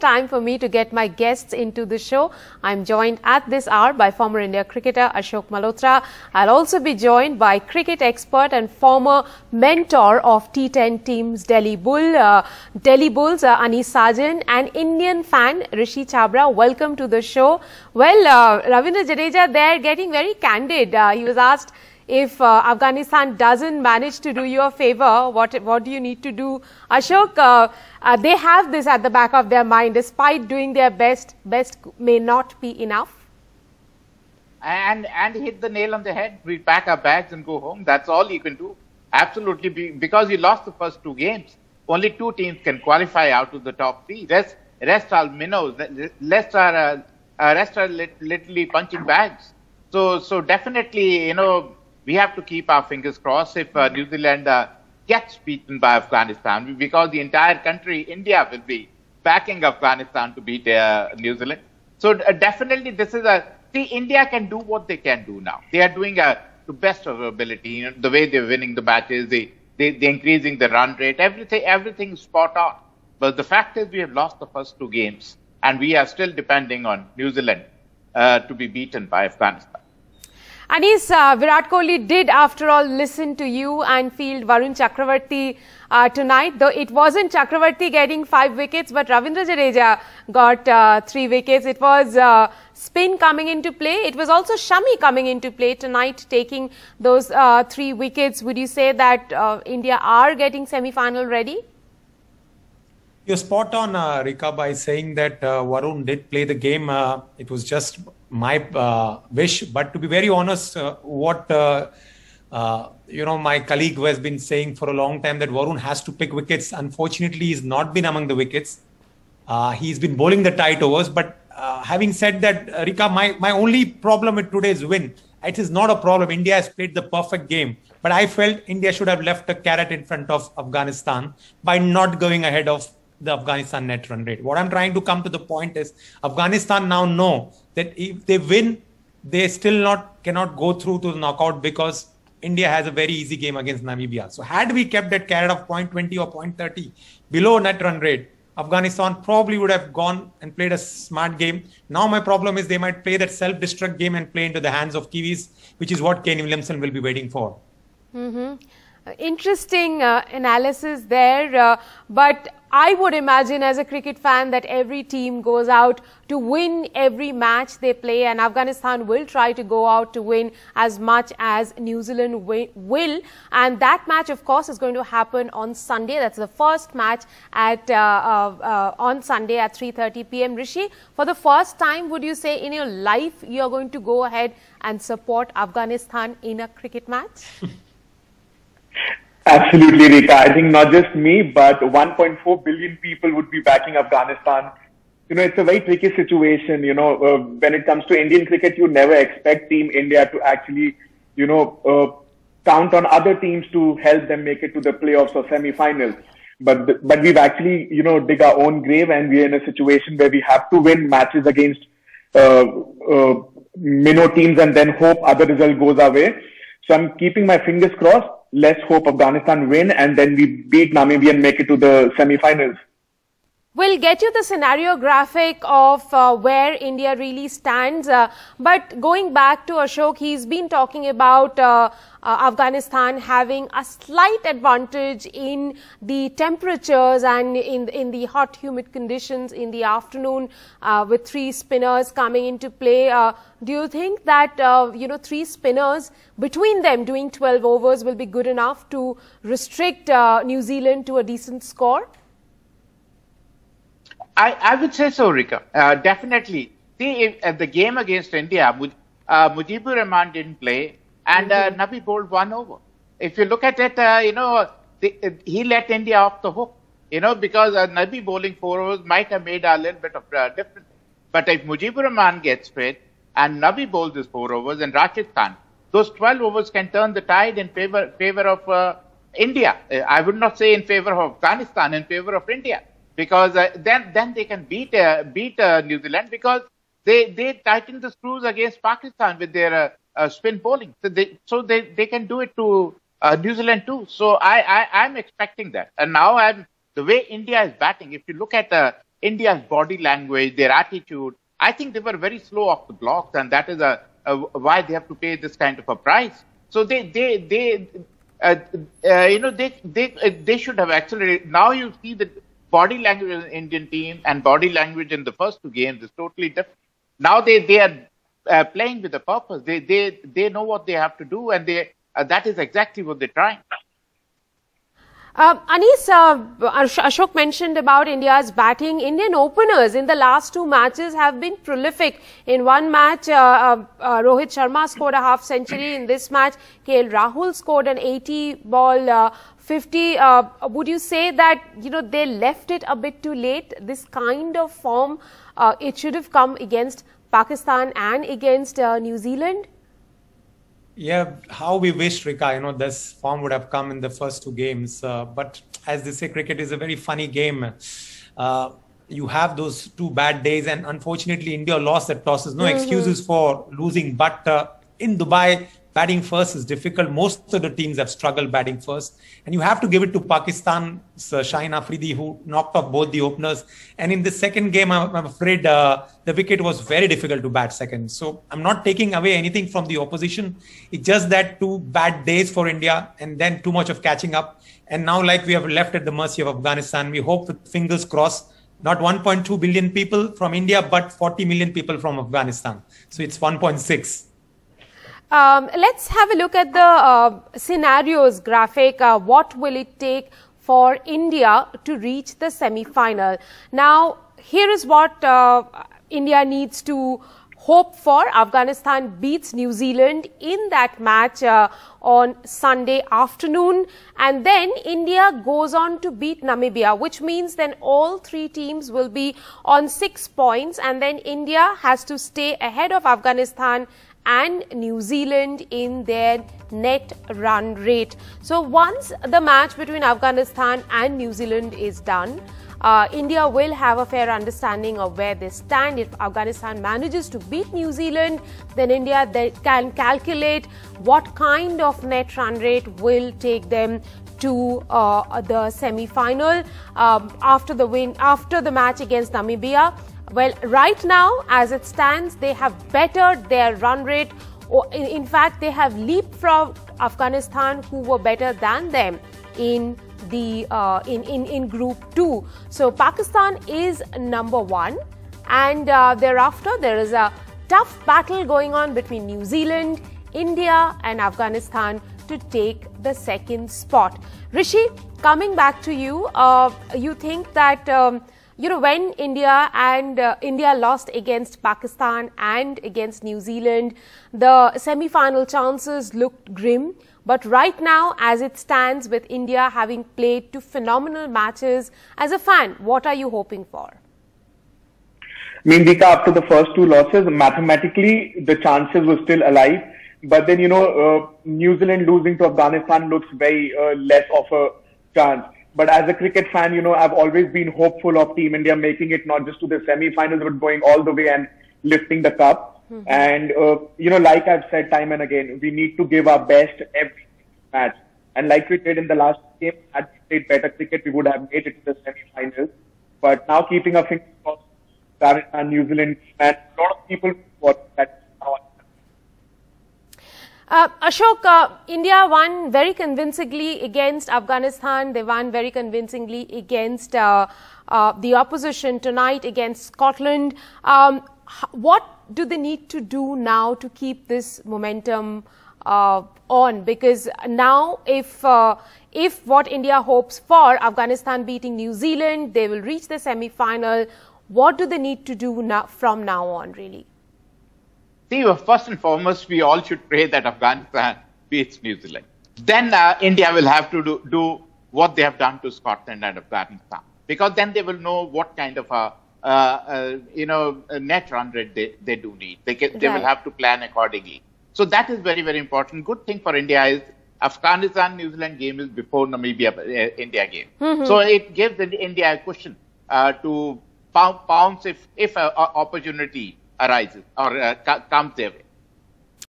time for me to get my guests into the show. I'm joined at this hour by former India cricketer Ashok Malhotra. I'll also be joined by cricket expert and former mentor of T10 teams Delhi Bulls, Anis Sarjan, and Indian fan Rishi Chhabra. Welcome to the show. Well, Ravindra Jadeja there getting very candid. He was asked, if Afghanistan doesn't manage to do you a favor, what do you need to do? Ashok, they have this at the back of their mind. Despite doing their best may not be enough. And hit the nail on the head. We pack our bags and go home. That's all you can do. Absolutely, because you lost the first two games. Only two teams can qualify out of the top three. Rest are minnows. Rest are literally punching bags. So definitely, we have to keep our fingers crossed if New Zealand gets beaten by Afghanistan, because the entire country, India, will be backing Afghanistan to beat New Zealand. So definitely this is India can do what they can do now. They are doing to best of their ability. The way they're winning the matches, they're increasing the run rate, everything is spot on. But the fact is we have lost the first two games and we are still depending on New Zealand to be beaten by Afghanistan. Anis, Virat Kohli did after all listen to you and field Varun Chakravarti tonight. Though it wasn't Chakravarti getting 5 wickets, but Ravindra Jadeja got 3 wickets. It was spin coming into play. It was also Shami coming into play tonight, taking those 3 wickets. Would you say that India are getting semi-final ready? You're spot on, Rika, by saying that Varun did play the game. It was just my wish. But to be very honest, what my colleague who has been saying for a long time, that Varun has to pick wickets. Unfortunately, he's not been among the wickets. He's been bowling the tight overs. But having said that, Rika, my only problem with today's win, it is not a problem. India has played the perfect game. But I felt India should have left a carrot in front of Afghanistan by not going ahead of the Afghanistan net run rate. What I'm trying to come to the point is, Afghanistan now know that if they win, they still cannot go through to the knockout, because India has a very easy game against Namibia. So had we kept that carrot of 0.20 or 0.30 below net run rate, Afghanistan probably would have gone and played a smart game. Now my problem is they might play that self-destruct game and play into the hands of Kiwis, which is what Kane Williamson will be waiting for. Interesting analysis there, but I would imagine as a cricket fan that every team goes out to win every match they play, and Afghanistan will try to go out to win as much as New Zealand will. And that match, of course, is going to happen on Sunday. That's the first match at on Sunday at 3:30 p.m. Rishi, for the first time, would you say in your life you are going to go ahead and support Afghanistan in a cricket match? Absolutely, Rika. I think not just me, but 1.4 billion people would be backing Afghanistan. It's a very tricky situation. When it comes to Indian cricket, you never expect Team India to actually, count on other teams to help them make it to the playoffs or semi-finals. But we've actually, dig our own grave, and we're in a situation where we have to win matches against minnow teams and then hope other result goes our way. So I'm keeping my fingers crossed. Let's hope Afghanistan win and then we beat Namibia and make it to the semi-finals. We'll get you the scenario graphic of where India really stands. But going back to Ashok, he's been talking about Afghanistan having a slight advantage in the temperatures and in the hot, humid conditions in the afternoon, with 3 spinners coming into play. Do you think that, 3 spinners between them doing 12 overs will be good enough to restrict New Zealand to a decent score? I would say so, Rika. Definitely. See, the game against India, Mujibur Rahman didn't play and Nabi bowled 1 over. If you look at it, he let India off the hook, because Nabi bowling 4 overs might have made a little bit of difference. But if Mujibur Rahman gets fit and Nabi bowls his 4 overs and Rashid Khan, those 12 overs can turn the tide in favor of India. I would not say in favor of Afghanistan, in favor of India. Because then they can beat New Zealand, because they tighten the screws against Pakistan with their spin bowling. So they can do it to New Zealand too. So I'm expecting that. And now the way India is batting, if you look at the India's body language, their attitude. I think they were very slow off the blocks, and that is why they have to pay this kind of a price. So they should have accelerated. Now you see the body language of the Indian team and body language in the first two games is totally different. Now they are playing with a purpose. They know what they have to do, and that is exactly what they're trying. Anis, Ashok mentioned about India's batting. Indian openers in the last two matches have been prolific. In one match, Rohit Sharma scored a half century. In this match, KL Rahul scored an 80-ball 50. Would you say that, they left it a bit too late? This kind of form, it should have come against Pakistan and against New Zealand? Yeah, how we wished, Rika, this form would have come in the first two games. But as they say, cricket is a very funny game. You have those two bad days, and unfortunately, India lost the tosses. No excuses for losing. But in Dubai, batting first is difficult. Most of the teams have struggled batting first. And you have to give it to Pakistan's Shaheen Afridi, who knocked off both the openers. And in the second game, I'm afraid the wicket was very difficult to bat second. So I'm not taking away anything from the opposition. It's just that two bad days for India and then too much of catching up. And now, like we have left at the mercy of Afghanistan, we hope with fingers crossed, not 1.2 billion people from India, but 40 million people from Afghanistan. So it's 1.6. Let's have a look at the scenarios graphic. What will it take for India to reach the semi-final? Now, here is what India needs to hope for. Afghanistan beats New Zealand in that match on Sunday afternoon. And then India goes on to beat Namibia, which means then all three teams will be on 6 points. And then India has to stay ahead of Afghanistan and New Zealand in their net run rate. So once the match between Afghanistan and New Zealand is done, India will have a fair understanding of where they stand. If Afghanistan manages to beat New Zealand, then India can calculate what kind of net run rate will take them to the semi-final after the match against Namibia. Well, right now, as it stands, they have bettered their run rate. In fact, they have leapfrogged Afghanistan, who were better than them in the in Group 2. So Pakistan is number 1, and thereafter there is a tough battle going on between New Zealand, India, and Afghanistan to take the second spot. Rishi, coming back to you, you think that when India lost against Pakistan and against New Zealand, the semi-final chances looked grim. But right now, as it stands, with India having played two phenomenal matches, as a fan, what are you hoping for? I mean, Dika, after the first two losses, mathematically, the chances were still alive. But then, New Zealand losing to Afghanistan looks very less of a chance. But as a cricket fan, I've always been hopeful of Team India making it not just to the semi-finals, but going all the way and lifting the cup. And, like I've said time and again, we need to give our best every match. And like we did in the last game, had we played better cricket, we would have made it to the semi-finals. But now keeping our fingers crossed, Pakistan, New Zealand, and a lot of people watch that now. Ashok, India won very convincingly against Afghanistan. They won very convincingly against the opposition tonight against Scotland. What do they need to do now to keep this momentum on? Because now, if what India hopes for, Afghanistan beating New Zealand, they will reach the semi-final. What do they need to do now, from now on, really? See, first and foremost, we all should pray that Afghanistan beats New Zealand. Then India will have to do what they have done to Scotland and Afghanistan, because then they will know what kind of a net run rate they do need. They will have to plan accordingly. So that is very, very important. Good thing for India is Afghanistan New Zealand game is before Namibia India game. So it gives India a cushion to pounce if an opportunity arises or comes their way.